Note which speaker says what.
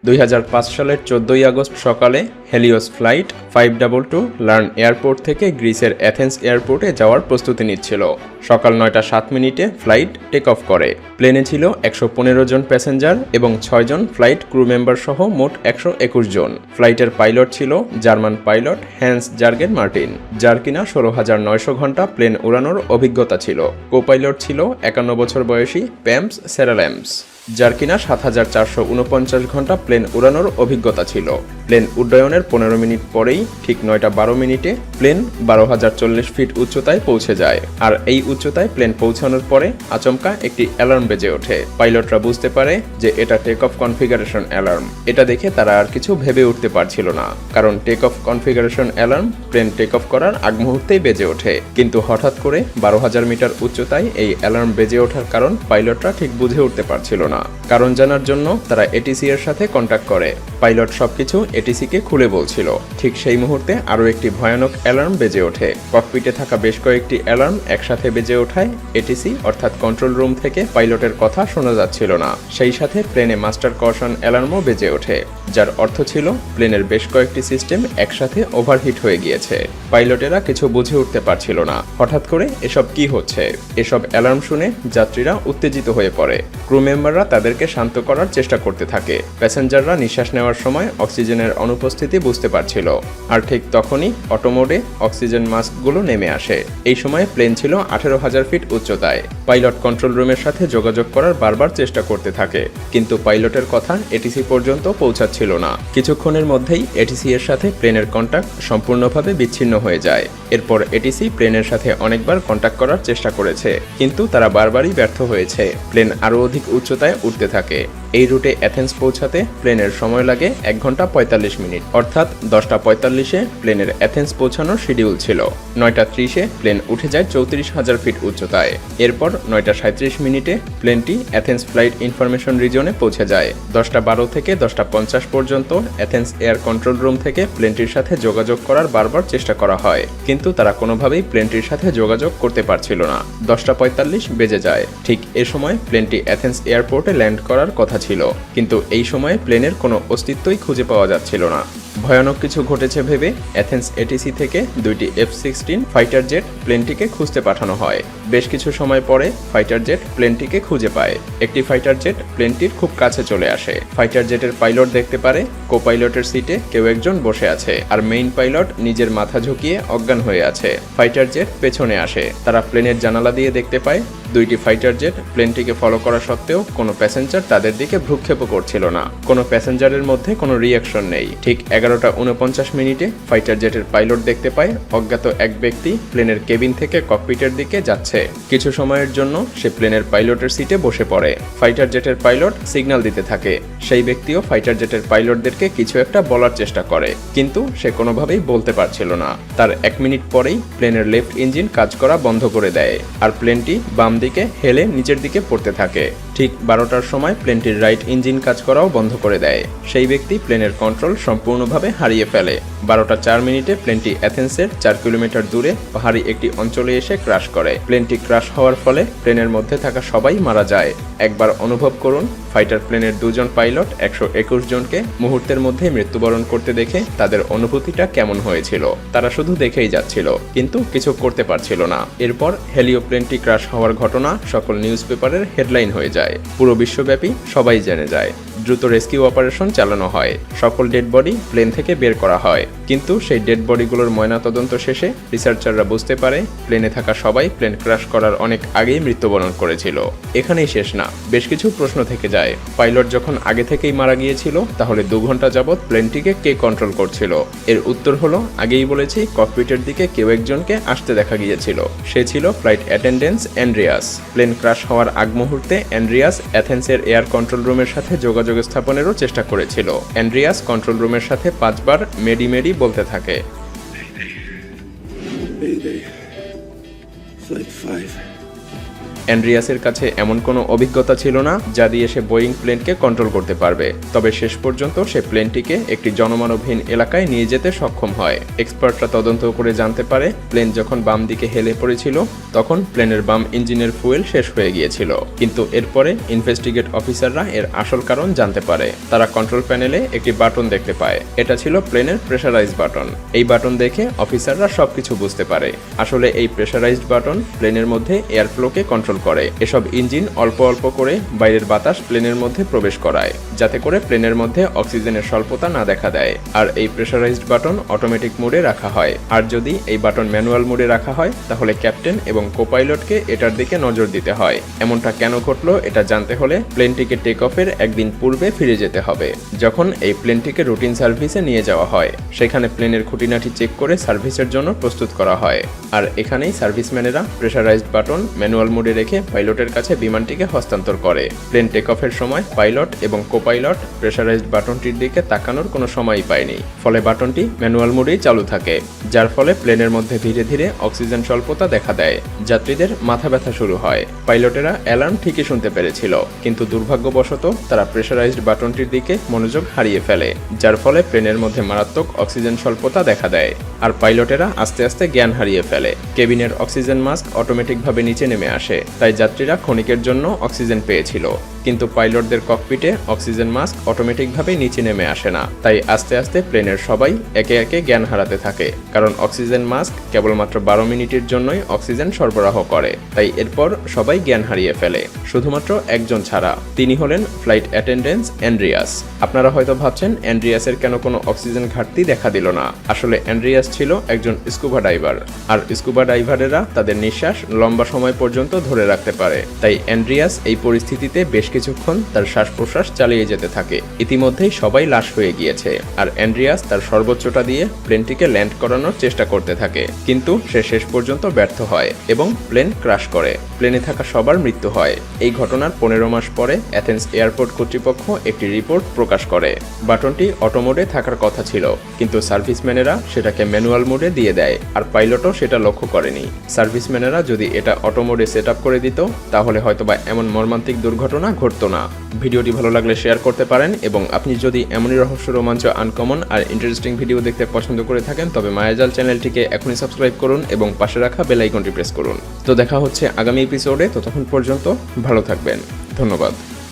Speaker 1: 2005 সালের 14 আগস্ট সকালে Helios flight 522 learn airport থেকে গ্রিসের অ্যাথেন্স এয়ারপোর্টে যাওয়ার প্রস্তুতি নিচ্ছিল। সকাল 9:07 ফ্লাইট টেক অফ করে। প্লেনে ছিল 115 জন প্যাসেঞ্জার এবং 6 জন ফ্লাইট ক্রু মেম্বার সহ মোট 121 জন। ফ্লাইটের পাইলট ছিল German pilot Hans Jurgen Martin, যার কিনা 16,900 ঘন্টা প্লেন উড়ানোর অভিজ্ঞতা ছিল। কো পাইলট ছিল 51 বছর বয়সী প্যাম্পস সেরাল্যাম্পস, যার কিনা 7,449 ঘন্টা প্লেন উড়ানোর অভিজ্ঞতা ছিল। প্লেন উড্ডয়নের 15 মিনিট পরেই ঠিক 9:12 প্লেন 12,040 ফিট উচ্চতায় পৌঁছে যায়। আর এই উচ্চতায় প্লেন পৌঁছানোর পরে আচমকা একটি অ্যালার্ম বেজে ওঠে। পাইলটরা বুঝতে পারে যে এটা টেক অফ কনফিগারেশন অ্যালার্ম। এটা দেখে তারা আর কিছু ভেবে উঠতে পারছিল না, কারণ take off configuration alarm plane take off করার আগ মুহূর্তেই বেজে ওঠে। কিন্তু হঠাৎ করে 12,000 মিটার উচ্চতায় এই অ্যালার্ম বেজে ওঠার কারণ পাইলটরা ঠিক বুঝে উঠতে পারছিল না। কারণ জানার জন্য তারা এটিসি এর সাথে কন্ট্যাক্ট করে। পাইলট সবকিছু এটিসিকে খুলে বলছিল। ঠিক সেই মুহূর্তে আরও একটি ভয়ানক অ্যালার্ম বেজে ওঠে। ককপিটে থাকা বেশ কয়েকটি অ্যালার্ম একসাথে বেজে ওঠায় এটিসি অর্থাৎ কন্ট্রোল রুম থেকে পাইলটের কথা শোনা যাচ্ছিল না। সেই সাথে প্লেনে মাস্টার কশন অ্যালার্মও বেজে ওঠে, যার অর্থ ছিল প্লেনের বেশ কয়েকটি সিস্টেম একসাথে ওভারহিট হয়ে গিয়েছে। পাইলটেরা কিছু বুঝে উঠতে পারছিল না হঠাৎ করে এসব কি হচ্ছে। এসব অ্যালার্ম শুনে যাত্রীরা উত্তেজিত হয়ে পড়ে। ক্রু মেম্বাররা তাদেরকে শান্ত করার চেষ্টা করতে থাকে। প্যাসেঞ্জাররা নিঃশ্বাস নেওয়ার সময় অক্সিজেনের অনুপস্থিতি বুঝতে পারছিল। আর ঠিক তখনই অটোমোডে অক্সিজেন মাস্কগুলো নেমে আসে। এই সময় প্লেন ছিল 18,000 ফিট উচ্চতায়। পাইলট কন্ট্রোল রুমের সাথে যোগাযোগ করার বারবার চেষ্টা করতে থাকে, কিন্তু পাইলটের কথা এটিসি পর্যন্ত পৌঁছাচ্ছিল না। কিছুক্ষণের মধ্যেই এটিসি এর সাথে প্লেনের কন্ট্যাক্ট সম্পূর্ণভাবে বিচ্ছিন্ন হয়ে যায়। এরপর এটিসি প্লেনের সাথে অনেকবার কন্ট্যাক্ট করার চেষ্টা করেছে, কিন্তু তারা বারবারই ব্যর্থ হয়েছে। প্লেন আরও অধিক উচ্চতায় উঠতে থাকে। এই রুটে অ্যাথেন্স পৌঁছাতে প্লেনের সময় লাগে 1 ঘন্টা 45 মিনিট, অর্থাৎ 10:45 প্লেনের অ্যাথেন্স পৌঁছানোর শিডিউল ছিল। 9:30 প্লেন উঠে যায় 34,000 ফিট উচ্চতায়। এরপর 9:37 প্লেনটি অ্যাথেন্স ফ্লাইট ইনফরমেশন রিজনে পৌঁছে যায়। 10:12 থেকে 10:50 পর্যন্ত অ্যাথেন্স এয়ার কন্ট্রোল রুম থেকে প্লেনটির সাথে যোগাযোগ করার বারবার চেষ্টা করা হয়, কিন্তু তারা কোনোভাবেই প্লেনটির সাথে যোগাযোগ করতে পারছিল না। 10:45 বেজে যায়। ঠিক এ সময় প্লেনটি অ্যাথেন্স এয়ারপোর্টে ল্যান্ড করার কথা ছিল, কিন্তু এই সময়ে প্লেনের কোনো অস্তিত্বই খুঁজে পাওয়া যাচ্ছিল না। ভয়ানক কিছু ঘটেছে ভেবে অ্যাথেন্স এটিসি থেকে 2টি F-16 ফাইটার জেট প্লেনটিকে খুঁজতে পাঠানো হয়। বেশ কিছু সময় পরে ফাইটার জেট প্লেনটিকে খুঁজে পায়। একটি ফাইটার জেট প্লেনটির খুব কাছে চলে আসে। ফাইটার জেটের পাইলট দেখতে পারে কো পাইলটের সিটে কেউ একজন বসে আছে, আর মেইন পাইলট নিজের মাথা ঝুঁকিয়ে অজ্ঞান হয়ে আছে। ফাইটার জেট পেছনে আসে। তারা প্লেনের জানালা দিয়ে দেখতে পায় 2টি ফাইটার জেট প্লেনটিকে ফলো করা সত্ত্বেও কোনো প্যাসেঞ্জার তাদের দিকে ভ্রুক্ষেপও করছিল না। কোনো প্যাসেঞ্জারের মধ্যে কোনো রিয়াকশন নেই। ঠিক 11:49 ফাইটার জেটের পাইলট দেখতে পায় অজ্ঞাত এক ব্যক্তি প্লেনের কেবিন থেকে ককপিটের দিকে যাচ্ছে। কিছু সময়ের জন্য সে প্লেনের পাইলটের সিটে বসে পড়ে। ফাইটার জেটের পাইলট সিগন্যাল দিতে থাকে। সেই ব্যক্তিও ফাইটার জেটের পাইলটদেরকে কিছু একটা বলার চেষ্টা করে, কিন্তু সে কোনোভাবেই বলতে পারছিল না। তার 1 মিনিট পরেই প্লেনের লেফট ইঞ্জিন কাজ করা বন্ধ করে দেয়, আর প্লেনটি বাম দিকে হেলে নিচের দিকে পড়তে থাকে। ঠিক 12টার সময় প্লেনটির রাইট ইঞ্জিন কাজ করাও বন্ধ করে দেয়। সেই ব্যক্তি প্লেনের কন্ট্রোল সম্পূর্ণভাবে হারিয়ে ফেলে। 12:04 প্লেনটি অ্যাথেন্সের 4 কিলোমিটার দূরে পাহাড়ি একটি অঞ্চলে এসে ক্র্যাশ করে। প্লেনটি ক্র্যাশ হওয়ার ফলে প্লেনের মধ্যে থাকা সবাই মারা যায়। একবার অনুভব করুন, ফাইটার প্লেনের 2 জন পাইলট 121 জনকে মুহূর্তের মধ্যে মৃত্যুবরণ করতে দেখে তাদের অনুভূতিটা কেমন হয়েছিল। তারা শুধু দেখেই যাচ্ছিল, কিন্তু কিছু করতে পারছিল না। এরপর হেলিও প্লেনটি ক্র্যাশ হওয়ার ঘটনা সকল নিউজ পেপারের হেডলাইন হয়ে যায়। পুরো বিশ্বব্যাপী সবাই জেনে যায়। দ্রুত রেস্কিউ অপারেশন চালানো হয়। সকল ডেড বডি প্লেন থেকে বের করা হয়, কিন্তু সেই ডেড বডিগুলোর ময়নাতদন্ত শেষে রিসার্চাররা বুঝতে পারে প্লেনে থাকা সবাই প্লেন ক্র্যাশ করার অনেক আগেই মৃত্যুবরণ করেছিল। এখানেই শেষ না, বেশ কিছু প্রশ্ন থেকে যায়। পাইলট যখন আগে থেকেই মারা গিয়েছিল, তাহলে 2 ঘন্টা যাবৎ প্লেনটিকে কে কন্ট্রোল করছিল? এর উত্তর হলো, আগেই বলেছি, ককপিটের দিকে কেউ একজনকে আসতে দেখা গিয়েছিল। সে ছিল flight attendant Andreas. Plane crash হওয়ার আগ মুহূর্তে অ্যান্ড্রিয়াস অ্যাথেন্সের এয়ার কন্ট্রোল রুমের সাথে যোগাযোগ স্থাপনেরও চেষ্টা করেছিল। অ্যান্ড্রিয়াস কন্ট্রোল রুমের সাথে 5 বার মেডি মেডি বলতে থাকে।
Speaker 2: Mayday. Flight 5.
Speaker 1: অ্যান্ড্রিয়াসের কাছে এমন কোনো অভিজ্ঞতা ছিল না যা দিয়ে সে বোয়িং প্লেনকে কন্ট্রোল করতে পারবে। তবে শেষ পর্যন্ত সে প্লেনটিকে একটি জনমানবহীন এলাকায় নিয়ে যেতে সক্ষম হয়। এক্সপার্টরা তদন্ত করে জানতে পারে প্লেন যখন বাম দিকে হেলে পড়েছিল তখন প্লেনের বাম ইঞ্জিনের ফুয়েল শেষ হয়ে গিয়েছিল। কিন্তু এরপরে ইনভেস্টিগেট অফিসাররা এর আসল কারণ জানতে পারে। তারা কন্ট্রোল প্যানেলে একটি বাটন দেখতে পায়। এটা ছিল প্লেনের প্রেসারাইজ বাটন। এই বাটন দেখে অফিসাররা সবকিছু বুঝতে পারে। আসলে এই প্রেসারাইজড বাটন প্লেনের মধ্যে এয়ার ফ্লোকে কন্ট্রোল করে। এসব ইঞ্জিন অল্প অল্প করে বাইরের বাতাস প্লেনের মধ্যে প্রবেশ করায়, যাতে করে প্লেনের মধ্যে অক্সিজেনের স্বল্পতা না দেখা দেয়। আর এই প্রেসারাইজড বাটন অটোমেটিক মোডে রাখা হয়। আর যদি এই বাটন ম্যানুয়াল মোডে রাখা হয় তাহলে ক্যাপ্টেন এবং কোপাইলটকে এটার দিকে নজর দিতে হয়। এমনটা কেন ঘটলো এটা জানতে হলে প্লেনটিকে টেক অফের একদিন পূর্বে ফিরে যেতে হবে, যখন এই প্লেনটিকে রুটিন সার্ভিসে নিয়ে যাওয়া হয়। সেখানে প্লেনের খুঁটিনাটি চেক করে সার্ভিসের জন্য প্রস্তুত করা হয়। আর এখানেই সার্ভিসম্যানেরা প্রেসারাইজড বাটন ম্যানুয়াল মোডে রেখে পাইলটের কাছে বিমানটিকে হস্তান্তর করে। প্লেন টেক অফের সময় পাইলট এবং কোপাইলট প্রেসারাইজড বাটনটির দিকে তাকানোর কোনো সময়ই পায়নি। ফলে বাটনটি ম্যানুয়াল মোডেই চালু থাকে, যার ফলে প্লেনের মধ্যে ধীরে ধীরে অক্সিজেন স্বল্পতা দেখা দেয়। যাত্রীদের মাথা ব্যথা শুরু হয়। পাইলটেরা অ্যালার্ম ঠিকই শুনতে পেরেছিল, কিন্তু দুর্ভাগ্যবশত তারা প্রেসারাইজড বাটনটির দিকে মনোযোগ হারিয়ে ফেলে, যার ফলে প্লেনের মধ্যে মারাত্মক অক্সিজেন স্বল্পতা দেখা দেয়। আর পাইলটেরা আস্তে আস্তে জ্ঞান হারিয়ে ফেলে। কেবিনের অক্সিজেন মাস্ক অটোমেটিকভাবে নিচে নেমে আসে, তাই যাত্রীরা ক্ষণিকের জন্য অক্সিজেন পেয়েছিল। কিন্তু পাইলটদের ককপিটে অক্সিজেন মাস্ক অটোমেটিকভাবে নিচে নেমে আসে না। তাই আস্তে আস্তে প্লেনের সবাই একে একে জ্ঞান হারাতে থাকে, কারণ অক্সিজেন মাস্ক কেবলমাত্র 12 মিনিটের জন্যই অক্সিজেন সরবরাহ করে। তাই এরপর সবাই জ্ঞান হারিয়ে ফেলে, শুধুমাত্র একজন ছাড়া। তিনি হলেন ফ্লাইট অ্যাটেন্ডেন্ট অ্যান্ড্রিয়াস। আপনারা হয়তো ভাবছেন অ্যান্ড্রিয়াসের কেন কোনো অক্সিজেন ঘাটতি দেখা দিল না। আসলে অ্যান্ড্রিয়াস ছিল একজন স্কুবা ডাইভার, আর স্কুবা ডাইভারেরা তাদের নিঃশ্বাস লম্বা সময় পর্যন্ত ধরে রাখতে পারে। তাই অ্যান্ড্রিয়াস এই পরিস্থিতিতে বেশ কিছুক্ষণ তার শ্বাস প্রশ্বাস চালিয়ে যেতে থাকে। ইতিমধ্যেই সবাই লাশ হয়ে গিয়েছে, আর অ্যান্ড্রিয়াস তার সর্বোচ্চটা দিয়ে প্লেনটিকে ল্যান্ড করানোর চেষ্টা করতে থাকে। কিন্তু সে শেষ পর্যন্ত ব্যর্থ হয় এবং প্লেন ক্র্যাশ করে। প্লেনে থাকা সবার মৃত্যু হয়। এই ঘটনার 15 মাস পরে অ্যাথেন্স এয়ারপোর্ট কর্তৃপক্ষ একটি রিপোর্ট প্রকাশ করে। বাটনটি অটো মোডে থাকার কথা ছিল, কিন্তু সার্ভিসম্যানেরা সেটাকে ম্যানুয়াল মোডে দিয়ে দেয়, আর পাইলটও সেটা লক্ষ্য করেনি। সার্ভিসম্যানেরা যদি এটা অটো মোডে সেট আপ করে দিত তাহলে হয়তোবা এমন মর্মান্তিক দুর্ঘটনা ঘটতো না। ভিডিওটি ভালো লাগলে শেয়ার করতে পারেন, এবং আপনি যদি এমনই রহস্য, রোমাঞ্চ, আনকমন আর ইন্টারেস্টিং ভিডিও দেখতে পছন্দ করে থাকেন তবে মায়াজাল চ্যানেলটিকে এখনই সাবস্ক্রাইব করুন এবং পাশে রাখা বেল আইকনটি প্রেস করুন। তো দেখা হচ্ছে আগামী এপিসোডে। ততক্ষণ পর্যন্ত ভালো থাকবেন। ধন্যবাদ।